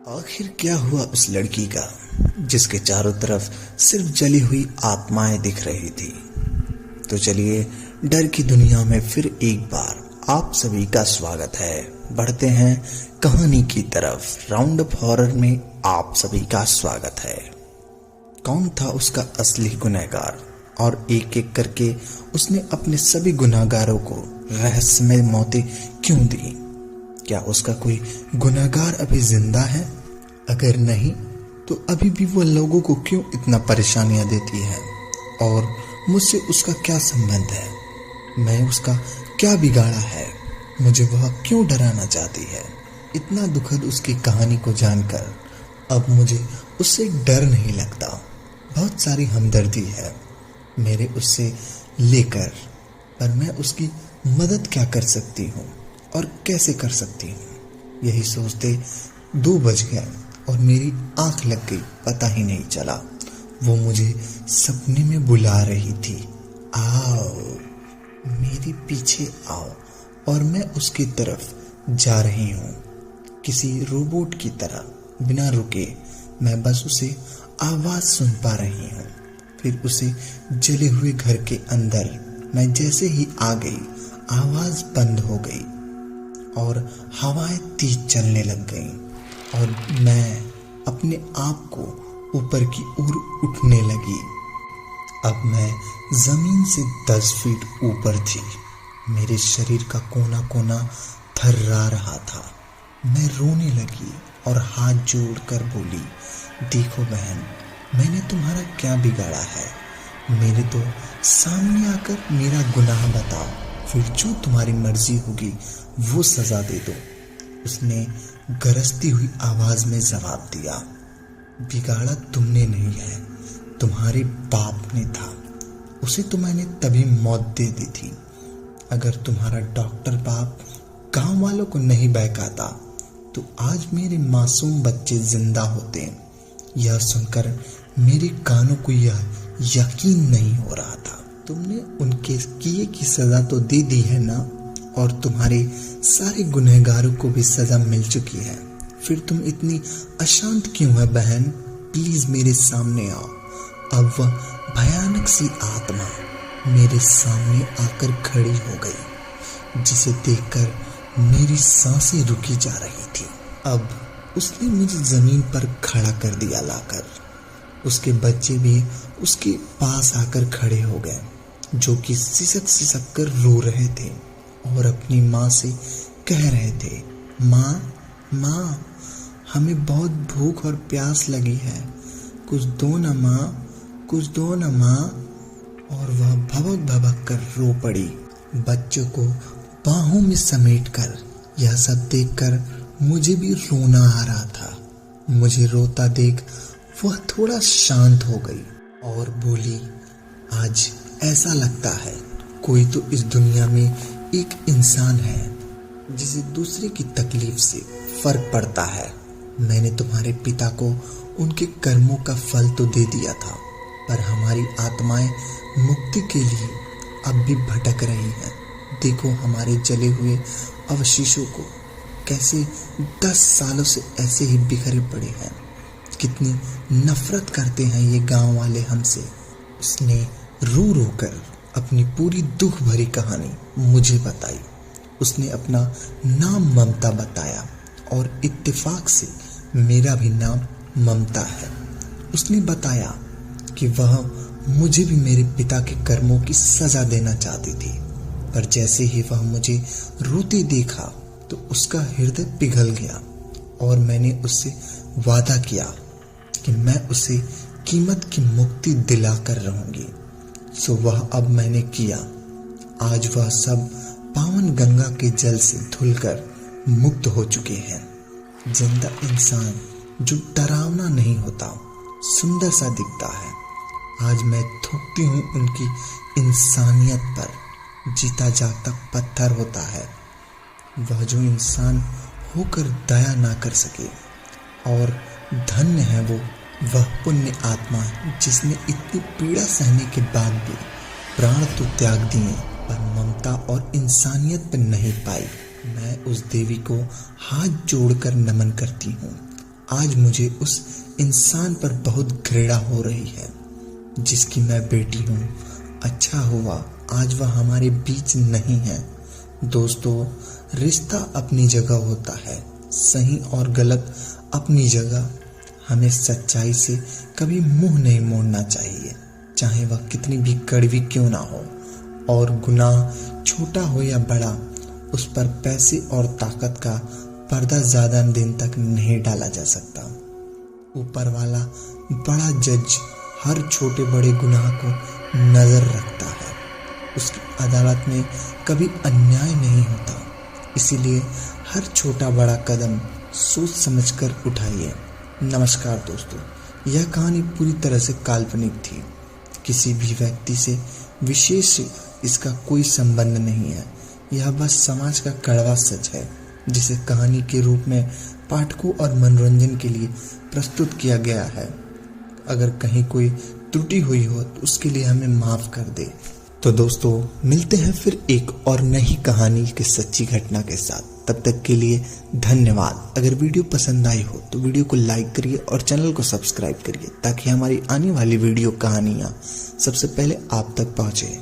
आखिर क्या हुआ उस लड़की का जिसके चारों तरफ सिर्फ जली हुई आत्माएं दिख रही थी। तो चलिए डर की दुनिया में फिर एक बार आप सभी का स्वागत है। बढ़ते हैं कहानी की तरफ। राउंड अप हॉरर में आप सभी का स्वागत है। कौन था उसका असली गुनहगार और एक एक करके उसने अपने सभी गुनहगारों को रहस्यमय मौतें क्यों दी? क्या उसका कोई गुनहगार अभी जिंदा है? अगर नहीं तो अभी भी वो लोगों को क्यों इतना परेशानियां देती है? और मुझसे उसका क्या संबंध है? मैं उसका क्या बिगाड़ा है? मुझे वह क्यों डराना चाहती है? इतना दुखद उसकी कहानी को जानकर अब मुझे उससे डर नहीं लगता। बहुत सारी हमदर्दी है मेरे उससे लेकर, पर मैं उसकी मदद क्या कर सकती हूँ और कैसे कर सकती हूँ? यही सोचते 2 बज गए और मेरी आंख लग गई, पता ही नहीं चला। वो मुझे सपने में बुला रही थी, आओ मेरे पीछे आओ, और मैं उसकी तरफ जा रही हूँ किसी रोबोट की तरह। बिना रुके मैं बस उसे आवाज सुन पा रही हूँ। फिर उसे जले हुए घर के अंदर मैं जैसे ही आ गई, आवाज बंद हो गई और हवाएं तेज चलने लग गईं और मैं अपने आप को ऊपर की ओर उठने लगी। अब मैं जमीन से 10 फीट ऊपर थी। मेरे शरीर का कोना कोना थर्रा रहा था। मैं रोने लगी और हाथ जोड़कर बोली, देखो बहन, मैंने तुम्हारा क्या बिगाड़ा है? मेरे तो सामने आकर मेरा गुनाह बताओ, फिर जो तुम्हारी मर्जी होगी वो सजा दे दो। उसने गरजती हुई आवाज में जवाब दिया, बिगाड़ा तुमने नहीं है, तुम्हारे बाप ने था। उसे तो मैंने तभी मौत दे दी थी। अगर तुम्हारा डॉक्टर बाप गांव वालों को नहीं बहकाता तो आज मेरे मासूम बच्चे जिंदा होते। यह सुनकर मेरे कानों को यह यकीन नहीं हो रहा था। तुमने उनके किए की सजा तो दे दी है ना, और तुम्हारे सारे गुनहगारों को भी सजा मिल चुकी है। फिर तुम इतनी अशांत क्यों है बहन? प्लीज मेरे सामने आओ। अब वह भयानक सी आत्मा मेरे सामने आकर खड़ी हो गई, जिसे देखकर मेरी सांसें रुकी जा रही थी। अब उसने मुझे जमीन पर खड़ा कर दिया लाकर। उसके बच्चे भी उसके पास आकर खड़े हो गए, जो कि सिसक सिसक कर रो रहे थे और अपनी माँ से कह रहे थे, माँ माँ, हमें बहुत भूख और प्यास लगी है, कुछ दो न माँ, कुछ दो न माँ। और वह भबक भबक कर रो पड़ी, बच्चों को बाहों में समेटकर। यह सब देखकर मुझे भी रोना आ रहा था। मुझे रोता देख वह थोड़ा शांत हो गई और बोली, आज ऐसा लगता है कोई तो इस दुनिया में एक इंसान है जिसे दूसरे की तकलीफ से फर्क पड़ता है। मैंने तुम्हारे पिता को उनके कर्मों का फल तो दे दिया था, पर हमारी आत्माएं मुक्ति के लिए अब भी भटक रही हैं। देखो हमारे जले हुए अवशेषों को, कैसे 10 सालों से ऐसे ही बिखरे पड़े हैं। कितनी नफरत करते हैं ये गांव वाले हमसे। उसने रो रो कर अपनी पूरी दुख भरी कहानी मुझे बताई। उसने अपना नाम ममता बताया और इत्तेफाक से मेरा भी नाम ममता है। उसने बताया कि वह मुझे भी मेरे पिता के कर्मों की सजा देना चाहती थी, पर जैसे ही वह मुझे रोते देखा तो उसका हृदय पिघल गया और मैंने उससे वादा किया कि मैं उसे कीमत की मुक्ति दिलाकर रहूंगी। सो वह अब मैंने किया। आज वह सब पावन गंगा के जल से धुलकर मुक्त हो चुके हैं। जिंदा इंसान जो डरावना नहीं होता, सुंदर सा दिखता है। आज मैं थूकती हूँ उनकी इंसानियत पर। जीता जागता पत्थर होता है वह जो इंसान होकर दया ना कर सके, और धन्य है वह पुण्य आत्मा जिसने इतनी पीड़ा सहने के बाद भी प्राण तो त्याग दिए, पर ममता और इंसानियत पर नहीं पाई। मैं उस देवी को हाथ जोड़कर नमन करती हूँ। आज मुझे उस इंसान पर बहुत घृणा हो रही है जिसकी मैं बेटी हूँ। अच्छा हुआ आज वह हमारे बीच नहीं है। दोस्तों, रिश्ता अपनी जगह होता है, सही और गलत अपनी जगह। हमें सच्चाई से कभी मुंह नहीं मोड़ना चाहिए, चाहे वह कितनी भी कड़वी क्यों ना हो। और गुनाह छोटा हो या बड़ा, उस पर पैसे और ताकत का पर्दा ज्यादा दिन तक नहीं डाला जा सकता। ऊपर वाला बड़ा जज हर छोटे बड़े गुनाह को नजर रखता है। उसकी अदालत में कभी अन्याय नहीं होता। इसीलिए हर छोटा बड़ा कदम सोच समझकर उठाइए। नमस्कार दोस्तों, यह कहानी पूरी तरह से काल्पनिक थी। किसी भी व्यक्ति से विशेष इसका कोई संबंध नहीं है। यह बस समाज का कड़वा सच है जिसे कहानी के रूप में पाठकों और मनोरंजन के लिए प्रस्तुत किया गया है। अगर कहीं कोई त्रुटि हुई हो तो उसके लिए हमें माफ कर दे। तो दोस्तों, मिलते हैं फिर एक और नई कहानी के सच्ची घटना के साथ। तब तक के लिए धन्यवाद। अगर वीडियो पसंद आई हो तो वीडियो को लाइक करिए और चैनल को सब्सक्राइब करिए ताकि हमारी आने वाली वीडियो कहानियाँ सबसे पहले आप तक पहुँचे।